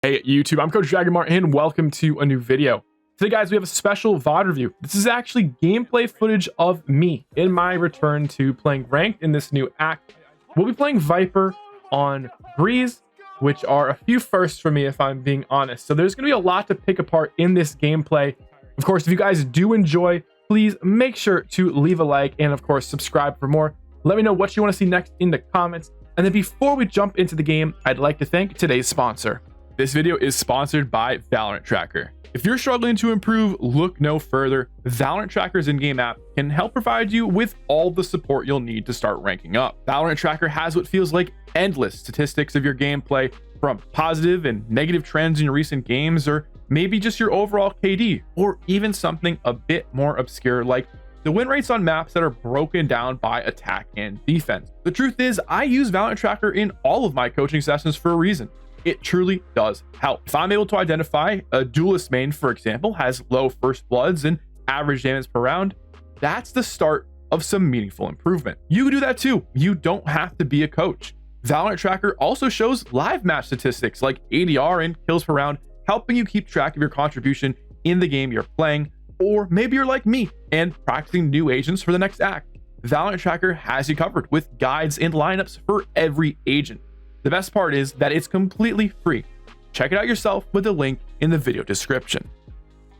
Hey YouTube, I'm Coach Dragonmar and welcome to a new video. Today guys, we have a special VOD review. This is actually gameplay footage of me in my return to playing ranked in this new act. We'll be playing Viper on Breeze, which are a few firsts for me if I'm being honest. So there's going to be a lot to pick apart in this gameplay. Of course, if you guys do enjoy, please make sure to leave a like and of course subscribe for more. Let me know what you want to see next in the comments. And then before we jump into the game, I'd like to thank today's sponsor. This video is sponsored by Valorant Tracker. If you're struggling to improve, look no further. Valorant Tracker's in-game app can help provide you with all the support you'll need to start ranking up. Valorant Tracker has what feels like endless statistics of your gameplay, from positive and negative trends in your recent games, or maybe just your overall KD, or even something a bit more obscure like the win rates on maps that are broken down by attack and defense. The truth is, I use Valorant Tracker in all of my coaching sessions for a reason. It truly does help. If I'm able to identify a duelist main, for example, has low first bloods and average damage per round, that's the start of some meaningful improvement. You can do that too. You don't have to be a coach. Valorant Tracker also shows live match statistics like ADR and kills per round, helping you keep track of your contribution in the game you're playing. Or maybe you're like me and practicing new agents for the next act. Valorant Tracker has you covered with guides and lineups for every agent. The best part is that it's completely free. Check it out yourself with the link in the video description.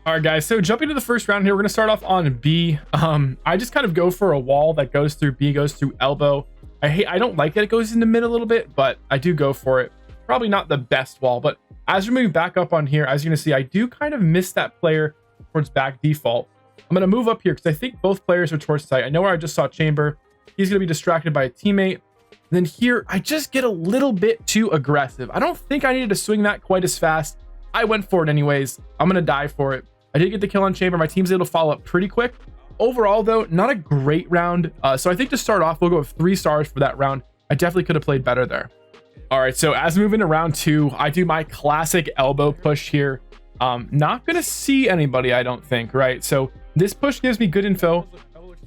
All right, guys, so jumping to the first round here, we're going to start off on B. I just kind of go for a wall that goes through B, goes through elbow. I don't like that it goes in the mid a little bit, but I do go for it. Probably not the best wall, but as we're moving back up on here, as you're going to see, I do kind of miss that player towards back default. I'm going to move up here because I think both players are towards site. I know where I just saw Chamber. He's going to be distracted by a teammate. Then here, I just get a little bit too aggressive. I don't think I needed to swing that quite as fast. I went for it anyways. I'm going to die for it. I did get the kill on Chamber. My team's able to follow up pretty quick. Overall, though, not a great round. So I think to start off, we'll go with 3 stars for that round. I definitely could have played better there. All right, so as we move into round 2, I do my classic elbow push here. Not going to see anybody, I don't think, right? So this push gives me good info.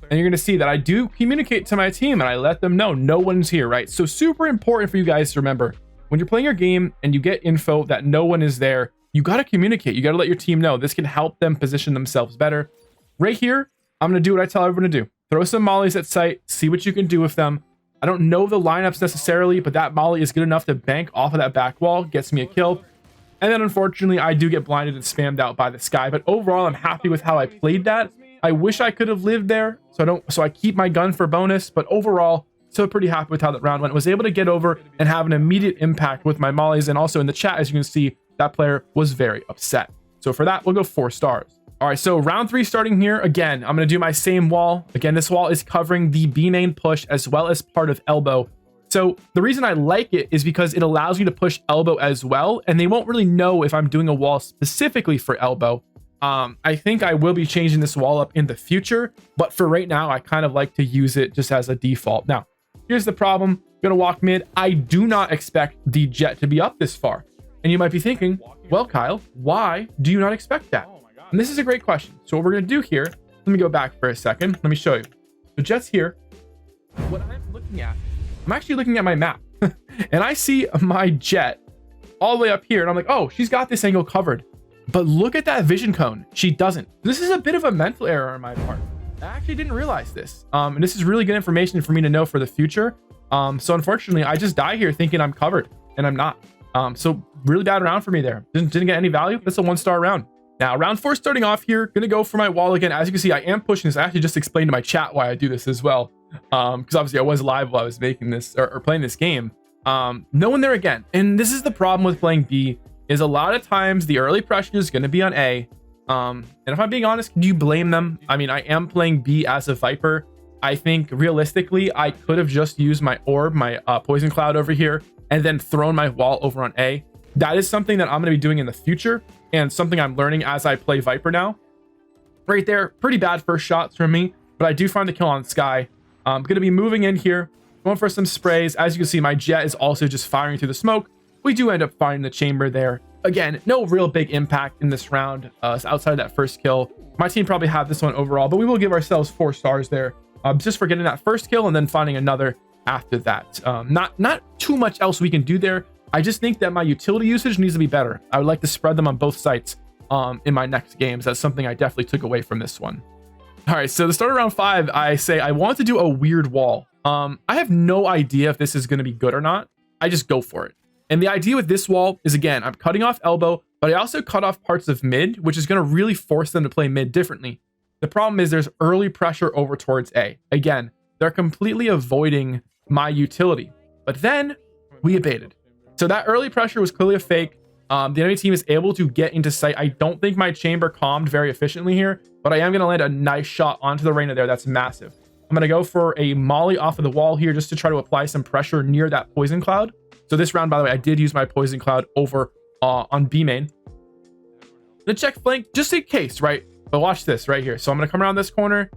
And you're going to see that I do communicate to my team and I let them know no one's here, right? So super important for you guys to remember when you're playing your game and you get info that no one is there, you got to communicate. You got to let your team know. This can help them position themselves better. Right here, I'm going to do what I tell everyone to do. Throw some mollies at site, see what you can do with them. I don't know the lineups necessarily, but that molly is good enough to bank off of that back wall, gets me a kill. And then unfortunately, I do get blinded and spammed out by the sky. But overall, I'm happy with how I played that. I wish I could have lived there, so I keep my gun for bonus, but overall, still pretty happy with how that round went. Was able to get over and have an immediate impact with my mollies, and also in the chat, as you can see, that player was very upset. So for that, we'll go 4 stars. All right, so round 3 starting here. Again, I'm going to do my same wall. Again, this wall is covering the B main push as well as part of elbow. So the reason I like it is because it allows you to push elbow as well, and they won't really know if I'm doing a wall specifically for elbow. I think I will be changing this wall up in the future, but for right now, I kind of like to use it just as a default. Now, here's the problem. I'm gonna walk mid. I do not expect the jet to be up this far. And you might be thinking, well, Kyle, why do you not expect that? And this is a great question. So what we're gonna do here, let me go back for a second. Let me show you. The jet's here. What I'm looking at, I'm actually looking at my map and I see my jet all the way up here. And I'm like, oh, she's got this angle covered. But look at that vision cone. She doesn't. This is a bit of a mental error on my part. I actually didn't realize this. And this is really good information for me to know for the future. So unfortunately, I just die here thinking I'm covered and I'm not. So really bad round for me there. Didn't get any value. That's a 1-star round. Now, round 4 starting off here. Going to go for my wall again. As you can see, I am pushing this. I actually just explained to my chat why I do this as well. Because obviously I was live while I was making this or playing this game. No one there again. And this is the problem with playing B. Is a lot of times the early pressure is going to be on A. And if I'm being honest, do you blame them? I mean, I am playing B as a Viper. I think realistically, I could have just used my orb, my poison cloud over here, and then thrown my wall over on A. That is something that I'm going to be doing in the future and something I'm learning as I play Viper now. Right there, pretty bad first shots from me, but I do find the kill on Sky. I'm going to be moving in here, going for some sprays. As you can see, my jet is also just firing through the smoke. We do end up finding the chamber there. Again, no real big impact in this round outside of that first kill. My team probably had this one overall, but we will give ourselves 4 stars there just for getting that first kill and then finding another after that. Not too much else we can do there. I just think that my utility usage needs to be better. I would like to spread them on both sites in my next games. That's something I definitely took away from this one. All right, so the start of round 5, I say I want to do a weird wall. I have no idea if this is going to be good or not. I just go for it. And the idea with this wall is, again, I'm cutting off elbow, but I also cut off parts of mid, which is going to really force them to play mid differently. The problem is there's early pressure over towards A. Again, they're completely avoiding my utility, but then we abated. So that early pressure was clearly a fake. The enemy team is able to get into sight. I don't think my chamber calmed very efficiently here, but I am going to land a nice shot onto the Reina there. That's massive. I'm going to go for a molly off of the wall here just to try to apply some pressure near that poison cloud. So this round, by the way, I did use my poison cloud over on B main. The check flank just in case, right? But watch this right here. So I'm going to come around this corner.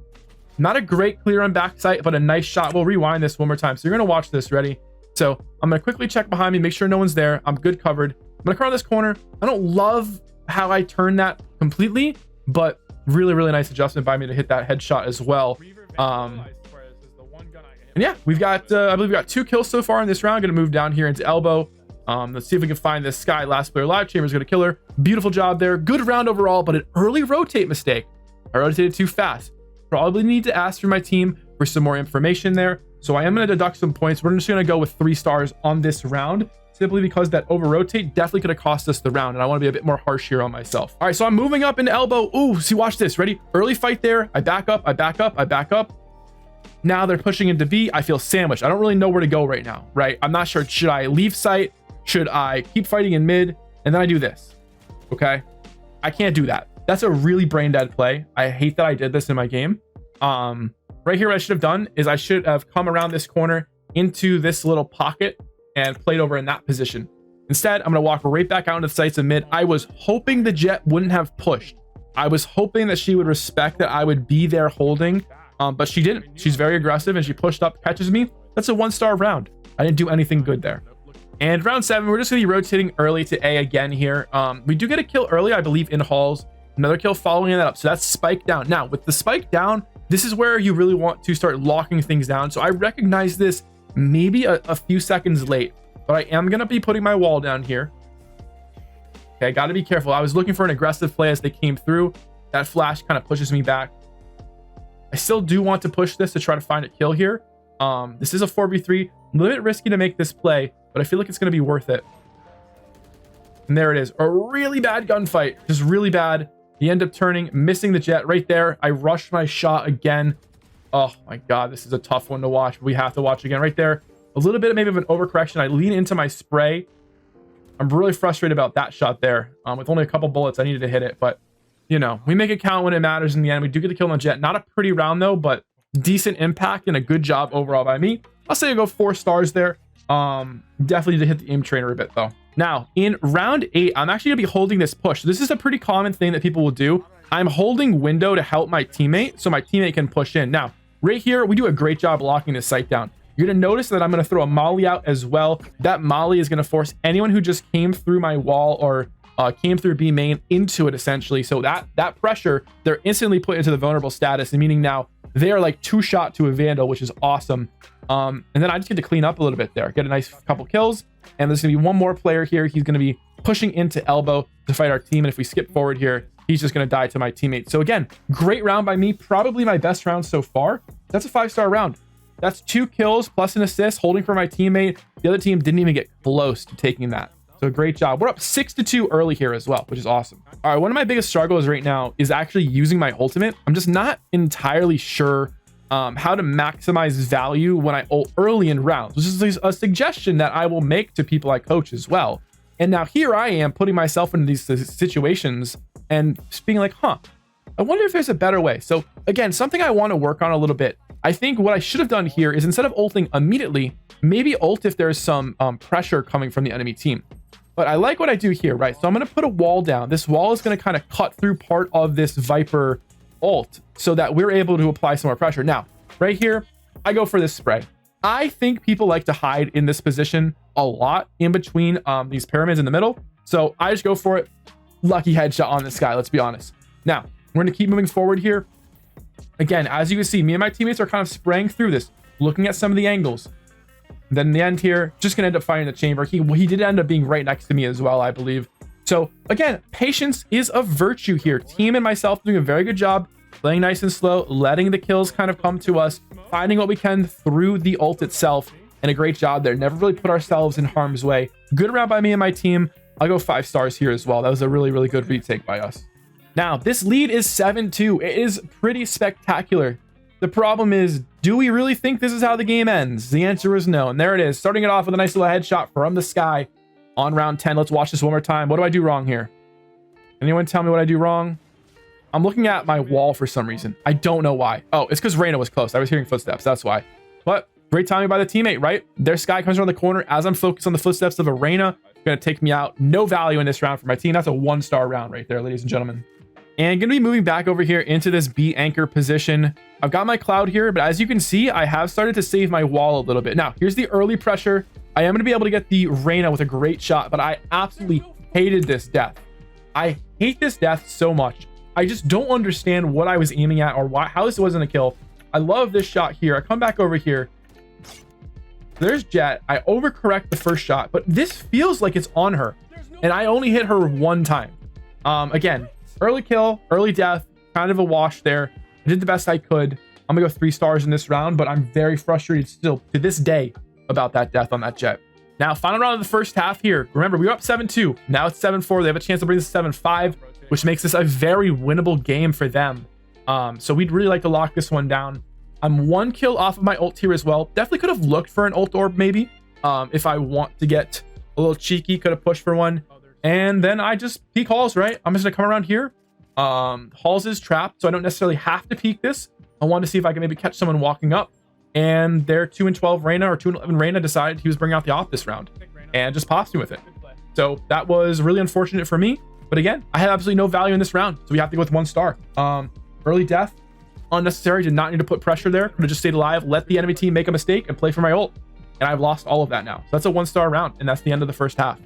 Not a great clear on backside, but a nice shot. We'll rewind this one more time. So you're going to watch this. Ready? So I'm going to quickly check behind me, make sure no one's there. I'm good covered. I'm going to come around this corner. I don't love how I turned that completely, but really, really nice adjustment by me to hit that headshot as well. And yeah, we've got, I believe we got 2 kills so far in this round. Going to move down here into elbow. Let's see if we can find this Sky. Last player live. Chamber's going to kill her. Beautiful job there. Good round overall, but an early rotate mistake. I rotated too fast. Probably need to ask for my team for some more information there. So I am going to deduct some points. We're just going to go with 3 stars on this round, simply because that over rotate definitely could have cost us the round. And I want to be a bit more harsh here on myself. All right, so I'm moving up into elbow. Ooh, see, watch this. Ready? Early fight there. I back up. I back up. I back up. Now they're pushing into B. I feel sandwiched. I don't really know where to go right now, right? I'm not sure. Should I leave sight? Should I keep fighting in mid? And then I do this. Okay. I can't do that. That's a really brain dead play. I hate that I did this in my game. Right here, what I should have done is I should have come around this corner into this little pocket and played over in that position. Instead, I'm going to walk right back out into the sights of mid. I was hoping the Jet wouldn't have pushed. I was hoping that she would respect that I would be there holding, but she didn't. She's very aggressive and she pushed up, catches me. That's a 1-star round. I didn't do anything good there. And round 7, we're just going to be rotating early to A again here. We do get a kill early, I believe, in halls. Another kill following that up. So that's spike down. Now, with the spike down, this is where you really want to start locking things down. So I recognize this maybe a few seconds late, but I am going to be putting my wall down here. Okay, got to be careful. I was looking for an aggressive play as they came through. That flash kind of pushes me back. I still do want to push this to try to find a kill here. This is a 4v3. A little bit risky to make this play, but I feel like it's going to be worth it. And there it is. A really bad gunfight. Just really bad. He ended up turning, missing the Jet right there. I rushed my shot again. Oh my God, this is a tough one to watch. We have to watch again right there. A little bit of maybe of an overcorrection. I lean into my spray. I'm really frustrated about that shot there. With only a couple bullets, I needed to hit it. But, you know, we make it count when it matters in the end. We do get the kill on Jet. Not a pretty round though, but decent impact and a good job overall by me. I'll say I go 4 stars there. Definitely need to hit the aim trainer a bit though. Now, in round 8, I'm actually going to be holding this push. This is a pretty common thing that people will do. I'm holding window to help my teammate so my teammate can push in. Now, right here, we do a great job locking this site down. You're going to notice that I'm going to throw a molly out as well. That molly is going to force anyone who just came through my wall or came through B main into it, essentially. So that pressure, they're instantly put into the vulnerable status, meaning now they are like 2-shot to a Vandal, which is awesome. And then I just get to clean up a little bit there, get a nice couple kills. And there's going to be one more player here. He's going to be pushing into elbow to fight our team. And if we skip forward here, he's just going to die to my teammate. So again, great round by me. Probably my best round so far. That's a 5-star round. That's 2 kills plus an assist holding for my teammate. The other team didn't even get close to taking that. So great job. We're up 6-2 early here as well, which is awesome. All right, one of my biggest struggles right now is actually using my ultimate. I'm just not entirely sure how to maximize value when I ult early in rounds, which is a suggestion that I will make to people I coach as well. And now here I am putting myself into these situations and being like, I wonder if there's a better way. So again, something I want to work on a little bit. I think what I should have done here is instead of ulting immediately, maybe ult if there's some pressure coming from the enemy team. But I like what I do here, right? So I'm going to put a wall down. This wall is going to kind of cut through part of this Viper ult so that we're able to apply some more pressure. Now, right here, I go for this spray. I think people like to hide in this position a lot in between these pyramids in the middle. So I just go for it. Lucky headshot on this guy, let's be honest. Now, we're going to keep moving forward here. Again, as you can see, me and my teammates are kind of spraying through this, looking at some of the angles. Then in the end here, just gonna end up fighting the chamber. He did end up being right next to me as well, I believe. So again, patience is a virtue here. Team and myself doing a very good job, playing nice and slow, letting the kills kind of come to us, finding what we can through the ult itself, and a great job there. Never really put ourselves in harm's way. Good round by me and my team. I'll go 5 stars here as well. That was a really, really good retake by us. Now, this lead is 7-2. It is pretty spectacular. The problem is, do we really think this is how the game ends? The answer is no. And there it is, starting it off with a nice little headshot from the sky on round 10. Let's watch this one more time. What do I do wrong here? Anyone tell me what I do wrong? I'm looking at my wall for some reason. I don't know why. Oh, it's because Reyna was close. I was hearing footsteps. That's why. But great timing by the teammate, right? Their Sky comes around the corner as I'm focused on the footsteps of a Reyna. Going to take me out. No value in this round for my team. That's a 1-star round right there, ladies and gentlemen. And going to be moving back over here into this B anchor position. I've got my cloud here, but as you can see, I have started to save my wall a little bit. Now, here's the early pressure. I am going to be able to get the Reyna with a great shot, but I absolutely hated this death. I hate this death so much. I just don't understand what I was aiming at or why, how this wasn't a kill. I love this shot here. I come back over here. There's Jet. I overcorrect the first shot, but this feels like it's on her, and I only hit her 1 time. Again, early kill, early death, kind of a wash there. I did the best I could. I'm gonna go 3 stars in this round, but I'm very frustrated still to this day about that death on that Jet. Now, final round of the first half here. Remember, we were up 7-2. Now it's 7-4. They have a chance to bring this to 7-5, which makes this a very winnable game for them. So we'd really like to lock this one down. I'm 1 kill off of my ult here as well. Definitely could have looked for an ult orb maybe. If I want to get a little cheeky, could have pushed for one. And then I just peek Halls, right? I'm just gonna come around here. Halls is trapped, so I don't necessarily have to peek this. I wanted to see if I can maybe catch someone walking up. And their 2-12 Reyna or 2-11 Reyna decided he was bringing out the off this round and just pops me with it. So that was really unfortunate for me. But again, I had absolutely no value in this round, so we have to go with 1 star. Early death, unnecessary. Did not need to put pressure there. Could have just stayed alive, let the enemy team make a mistake, and play for my ult. And I've lost all of that now. So that's a 1-star round, and that's the end of the first half.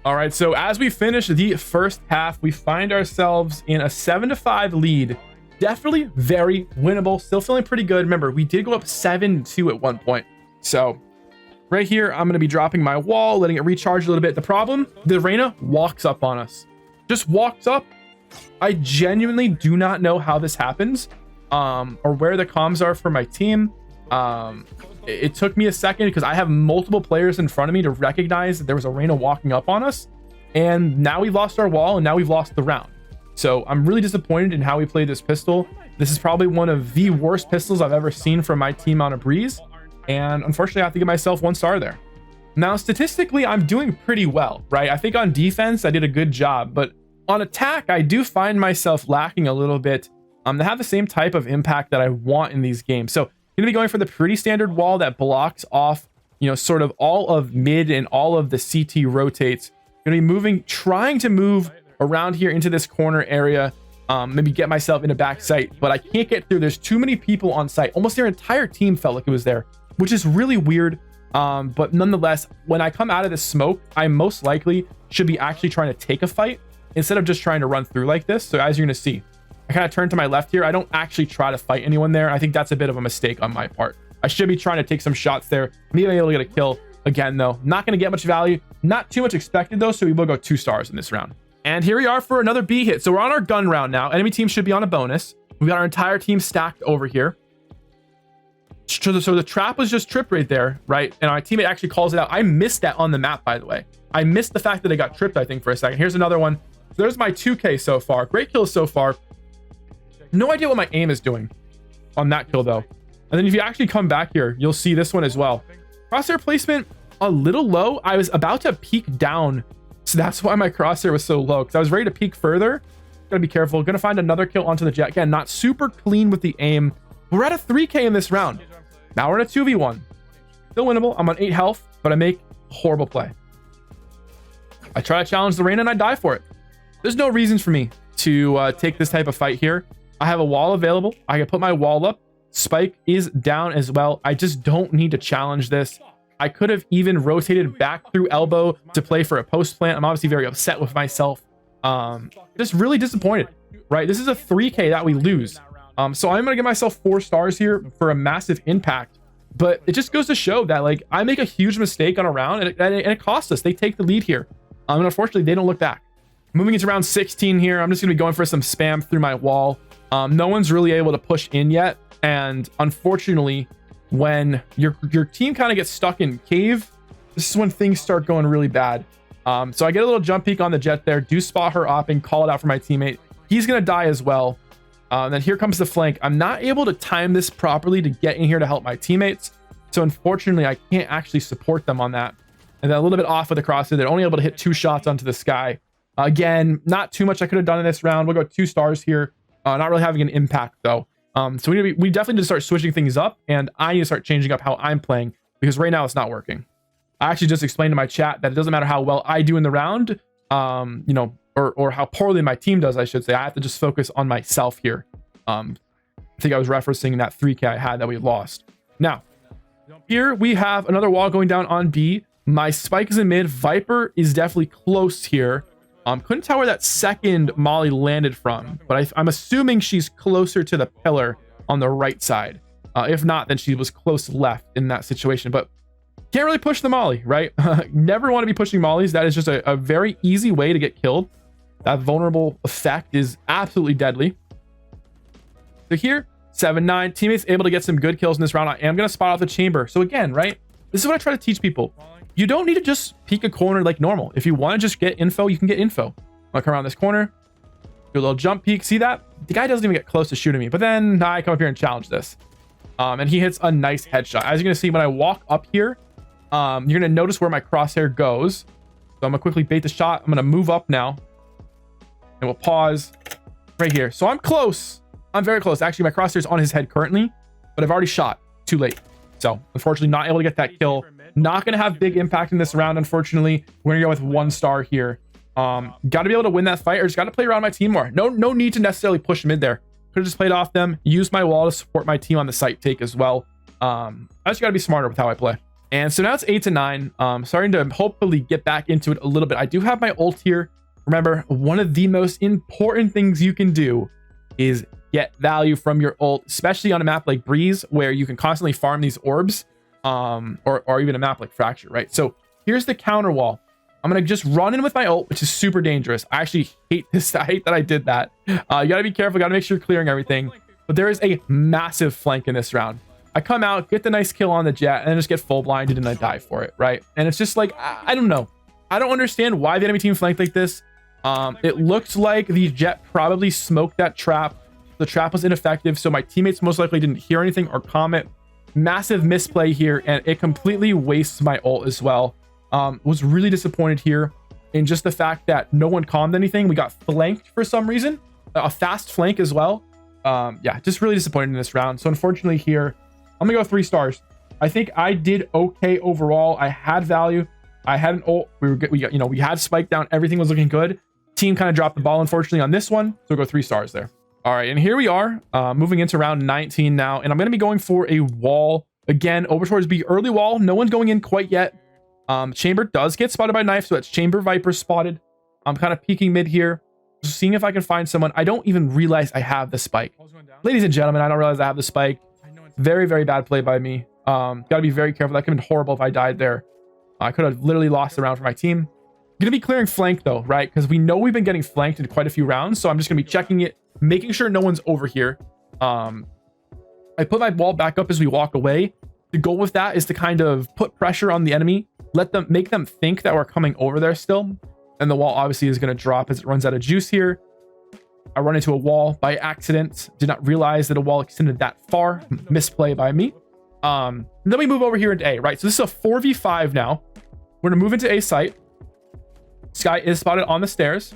All right, so as we finish the first half, we find ourselves in a 7-5 lead. Definitely very winnable. Still feeling pretty good. Remember, we did go up 7-2 at one point. So right here, I'm going to be dropping my wall, letting it recharge a little bit. The problem, the Reyna walks up on us. Just walks up. I genuinely do not know how this happens, or where the comms are for my team. It took me a second because I have multiple players in front of me to recognize that there was a Reyna walking up on us. And now we've lost our wall, and now we've lost the round. So I'm really disappointed in how we played this pistol. This is probably one of the worst pistols I've ever seen from my team on a breeze. And unfortunately, I have to give myself 1 star there. Now, statistically, I'm doing pretty well, right? I think on defense, I did a good job. But on attack, I do find myself lacking a little bit to have the same type of impact that I want in these games. So I'm going to be going for the pretty standard wall that blocks off, sort of all of mid and all of the CT rotates. Going to be moving, trying to move around here into this corner area, maybe get myself in a back site, but I can't get through. There's too many people on site. Almost their entire team felt like it was there, which is really weird. But nonetheless, when I come out of this smoke, I most likely should be actually trying to take a fight instead of just trying to run through like this. So as you're going to see, I kind of turn to my left here. I don't actually try to fight anyone there. I think that's a bit of a mistake on my part. I should be trying to take some shots there. Maybe I'm able to get a kill again, though. Not going to get much value. Not too much expected, though, so we will go 2 stars in this round. And here we are for another B hit. So we're on our gun round now. Enemy team should be on a bonus. We got our entire team stacked over here. So the trap was just tripped right there, right? And our teammate actually calls it out. I missed that on the map, by the way. I missed the fact that I got tripped, I think, for a second. Here's another one. So there's my 2K so far. Great kills so far. No idea what my aim is doing on that kill, though. And then if you actually come back here, you'll see this one as well. Crosshair placement, a little low. I was about to peek down. So that's why my crosshair was so low, because I was ready to peek further. Gotta be careful. Gonna find another kill onto the Jet. Again, not super clean with the aim. We're at a 3K in this round. Now we're in a 2v1. Still winnable. I'm on 8 health, but I make a horrible play. I try to challenge the Reyna and I die for it. There's no reasons for me to take this type of fight here. I have a wall available. I can put my wall up. Spike is down as well. I just don't need to challenge this. I could have even rotated back through elbow to play for a post plant. I'm obviously very upset with myself. Just really disappointed, right? This is a 3K that we lose. So I'm going to give myself 4 stars here for a massive impact. But it just goes to show that like I make a huge mistake on a round and it costs us. They take the lead here. And unfortunately, they don't look back. Moving into round 16 here, I'm just going to be going for some spam through my wall. No one's really able to push in yet. And unfortunately, when your team kind of gets stuck in cave, this is when things start going really bad. So I get a little jump peek on the Jet there, do spot her up and call it out for my teammate. He's going to die as well. And then here comes the flank. I'm not able to time this properly to get in here to help my teammates. So unfortunately, I can't actually support them on that. And then a little bit off with the crosshair. They're only able to hit 2 shots onto the sky. Again, not too much I could have done in this round. We'll go 2 stars here. Not really having an impact though. So we definitely need to start switching things up, and I need to start changing up how I'm playing because right now it's not working. I actually just explained to my chat that it doesn't matter how well I do in the round, you know, or how poorly my team does, I should say. I have to just focus on myself here. I think I was referencing that 3K I had that we lost. Now, here we have another wall going down on B. My spike is in mid. Viper is definitely close here. Couldn't tell where that second molly landed from, but I'm assuming she's closer to the pillar on the right side. If not, then she was close left in that situation, but can't really push the molly, right? Never want to be pushing mollies. That is just a very easy way to get killed. That vulnerable effect is absolutely deadly. So here, 7-9, teammates able to get some good kills in this round. I am going to spot off the chamber. So again, right? This is what I try to teach people. You don't need to just peek a corner like normal. If you want to just get info, you can get info. I'll come around this corner, do a little jump peek. See that? The guy doesn't even get close to shooting me, but then I come up here and challenge this. And he hits a nice headshot. As you're going to see, when I walk up here, you're going to notice where my crosshair goes. So I'm going to quickly bait the shot. I'm going to move up now. And we'll pause right here. So I'm close. I'm very close. Actually, my crosshair's on his head currently, but I've already shot. Too late. So unfortunately, not able to get that kill. Not going to have big impact in this round, unfortunately. We're going to go with 1 star here. Got to be able to win that fight, or just got to play around my team more. No need to necessarily push mid there. Could have just played off them, used my wall to support my team on the site take as well. I just got to be smarter with how I play. And so now it's 8-9. Starting to hopefully get back into it a little bit. I do have my ult here. Remember, one of the most important things you can do is get value from your ult, especially on a map like Breeze, where you can constantly farm these orbs, or even a map like Fracture, right? So here's the counter wall. I'm going to just run in with my ult, which is super dangerous. I actually hate this. I hate that I did that. You got to be careful. Got to make sure you're clearing everything. But there is a massive flank in this round. I come out, get the nice kill on the Jet, and then just get full blinded and I die for it, right? And it's just like, I don't know. I don't understand why the enemy team flanked like this. It looked like the Jet probably smoked that trap. The trap was ineffective, so my teammates most likely didn't hear anything or comment. Massive misplay here, and it completely wastes my ult as well. Was really disappointed here in just the fact that no one calmed anything. We got flanked for some reason, a fast flank as well. Yeah, just really disappointed in this round. So unfortunately here, I'm gonna go 3 stars. I think I did okay overall. I had value. I had an ult. We had spike down. Everything was looking good. Team kind of dropped the ball, unfortunately, on this one. So we'll go 3 stars there. All right, and here we are, moving into round 19 now, and I'm going to be going for a wall again over towards B. Early wall, no one's going in quite yet. Chamber does get spotted by knife, so it's Chamber Viper spotted. I'm kind of peeking mid here, just seeing if I can find someone. I don't even realize I have the spike, ladies and gentlemen. I don't realize I have the spike. Very, very bad play by me. Got to be very careful. That could have been horrible if I died there. I could have literally lost the round for my team. Gonna be clearing flank though, right? Because we know we've been getting flanked in quite a few rounds, so I'm just gonna be checking it, making sure no one's over here. I put my wall back up as we walk away. The goal with that is to kind of put pressure on the enemy, make them think that we're coming over there still. And the wall obviously is going to drop as it runs out of juice here. I run into a wall by accident. Did not realize that a wall extended that far. Misplay by me. Then we move over here into A, right? So this is a 4v5 now. We're going to move into A site. Sky is spotted on the stairs.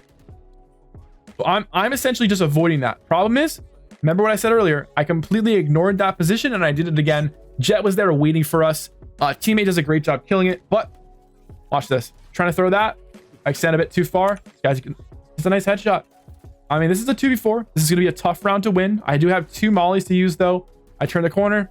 So I'm essentially just avoiding that. Problem is, remember what I said earlier, I completely ignored that position and I did it again. Jet was there waiting for us. Teammate does a great job killing it, but watch this. Trying to throw that. I extend a bit too far. Guys, it's a nice headshot. I mean, this is a 2v4. This is going to be a tough round to win. I do have 2 mollies to use though. I turn the corner.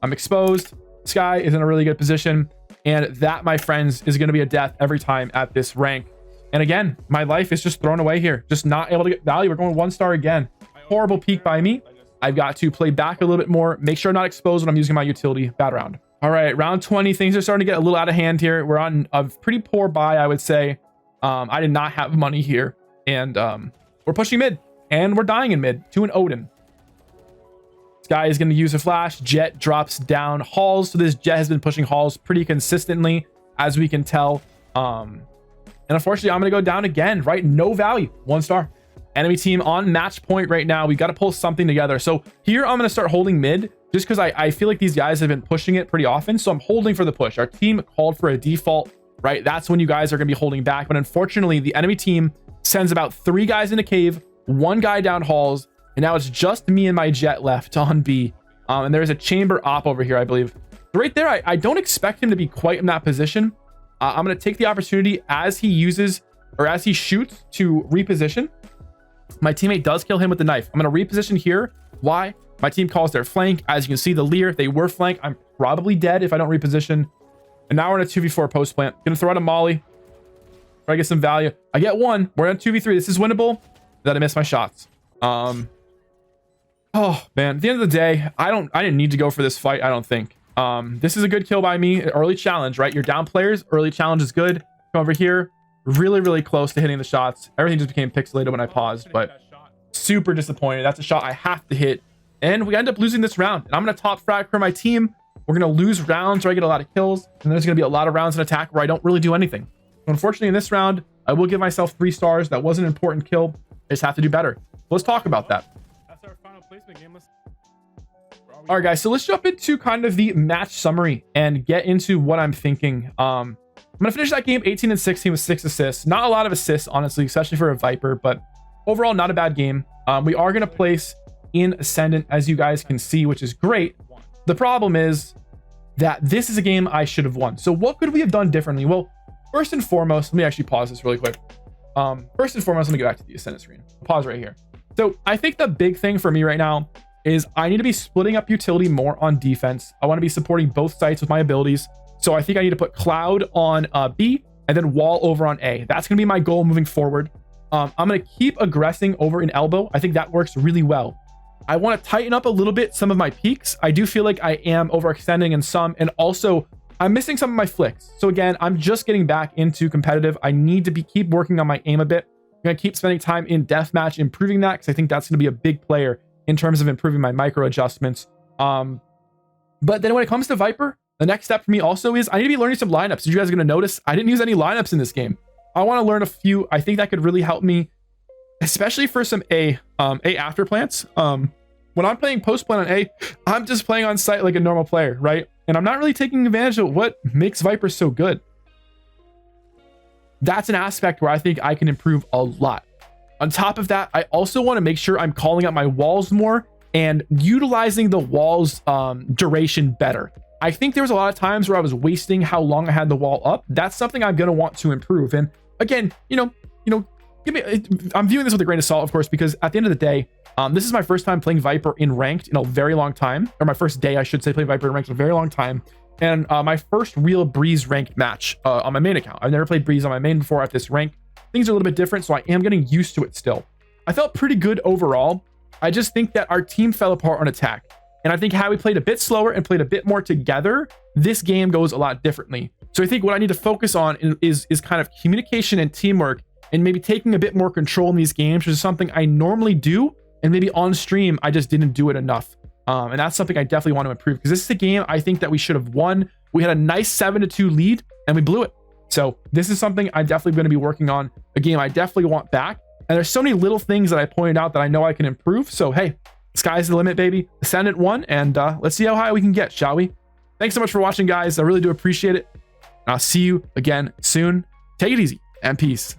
I'm exposed. Sky is in a really good position. And that, my friends, is going to be a death every time at this rank. And again, my life is just thrown away here. Just not able to get value. We're going 1 star again. Horrible peek by me. I've got to play back a little bit more, make sure I'm not exposed when I'm using my utility. Bad round. All right, round 20, things are starting to get a little out of hand here. We're on a pretty poor buy, I would say. I did not have money here, and we're pushing mid, and we're dying in mid to an Odin. This guy is going to use a flash. Jet drops down halls, so this Jet has been pushing halls pretty consistently, as we can tell. And unfortunately, I'm going to go down again, right? No value, 1 star. Enemy team on match point right now. We got to pull something together. So here I'm going to start holding mid just because I feel like these guys have been pushing it pretty often. So I'm holding for the push. Our team called for a default, right? That's when you guys are going to be holding back. But unfortunately, the enemy team sends about 3 guys in a cave, 1 guy down halls, and now it's just me and my Jet left on B. And there's a chamber op over here, I believe. So right there, I don't expect him to be quite in that position. I'm going to take the opportunity as he uses, or as he shoots, to reposition. My teammate does kill him with the knife. I'm going to reposition here. Why? My team calls their flank. As you can see, the Lear, they were flank. I'm probably dead if I don't reposition. And now we're in a 2v4 post plant. Gonna throw out a molly. Try to get some value. I get 1. We're in 2v3. This is winnable. Then I miss my shots. Oh man, at the end of the day, I didn't need to go for this fight, I don't think. This is a good kill by me. Early challenge, right? You're down players. Early challenge is good. Come over here. Really close to hitting the shots. Everything just became pixelated when I paused, but super disappointed. That's a shot I have to hit, and we end up losing this round. And I'm gonna top frag for my team. We're gonna lose rounds where I get a lot of kills, and there's gonna be a lot of rounds in attack where I don't really do anything. Unfortunately, in this round, I will give myself 3 stars. That was an important kill. I just have to do better. Let's talk about that. That's our final placement game. All right, guys, so let's jump into kind of the match summary and get into what I'm thinking. I'm gonna finish that game 18 and 16 with 6 assists. Not a lot of assists, honestly, especially for a Viper, but overall not a bad game. We are gonna place in Ascendant, as you guys can see, which is great. The problem is that this is a game I should have won. So what could we have done differently? Well, first and foremost, let me actually pause this really quick. First and foremost, let me go back to the Ascendant screen. Pause right here. So I think the big thing for me right now is I need to be splitting up utility more on defense. I want to be supporting both sites with my abilities. So I think I need to put Cloud on B and then Wall over on A. That's going to be my goal moving forward. I'm going to keep aggressing over in Elbow. I think that works really well. I want to tighten up a little bit some of my peaks. I do feel like I am overextending in some, and also I'm missing some of my flicks. So again, I'm just getting back into competitive. I need to keep working on my aim a bit. I'm going to keep spending time in deathmatch, improving that, because I think that's going to be a big player in terms of improving my micro adjustments. But then when it comes to Viper, the next step for me also is I need to be learning some lineups. You guys are going to notice I didn't use any lineups in this game. I want to learn a few. I think that could really help me, especially for some A after plants. When I'm playing post plant on A, I'm just playing on site like a normal player, right? And I'm not really taking advantage of what makes Viper so good. That's an aspect where I think I can improve a lot. On top of that, I also want to make sure I'm calling out my walls more and utilizing the walls duration better. I think there was a lot of times where I was wasting how long I had the wall up. That's something I'm going to want to improve. And again, I'm viewing this with a grain of salt, of course, because at the end of the day, this is my first time playing Viper in ranked in a very long time, or my first day, I should say, playing Viper in ranked in a very long time. And my first real Breeze ranked match on my main account. I've never played Breeze on my main before at this rank. Things are a little bit different, so I am getting used to it still. I felt pretty good overall. I just think that our team fell apart on attack. And I think had we played a bit slower and played a bit more together, this game goes a lot differently. So I think what I need to focus on is kind of communication and teamwork, and maybe taking a bit more control in these games, which is something I normally do. And maybe on stream, I just didn't do it enough. And that's something I definitely want to improve, because this is a game I think that we should have won. We had a nice 7-2 lead and we blew it. So this is something I'm definitely going to be working on, a game I definitely want back. And there's so many little things that I pointed out that I know I can improve. So hey, sky's the limit, baby. Ascendant won, and let's see how high we can get, shall we? Thanks so much for watching, guys. I really do appreciate it. And I'll see you again soon. Take it easy and peace.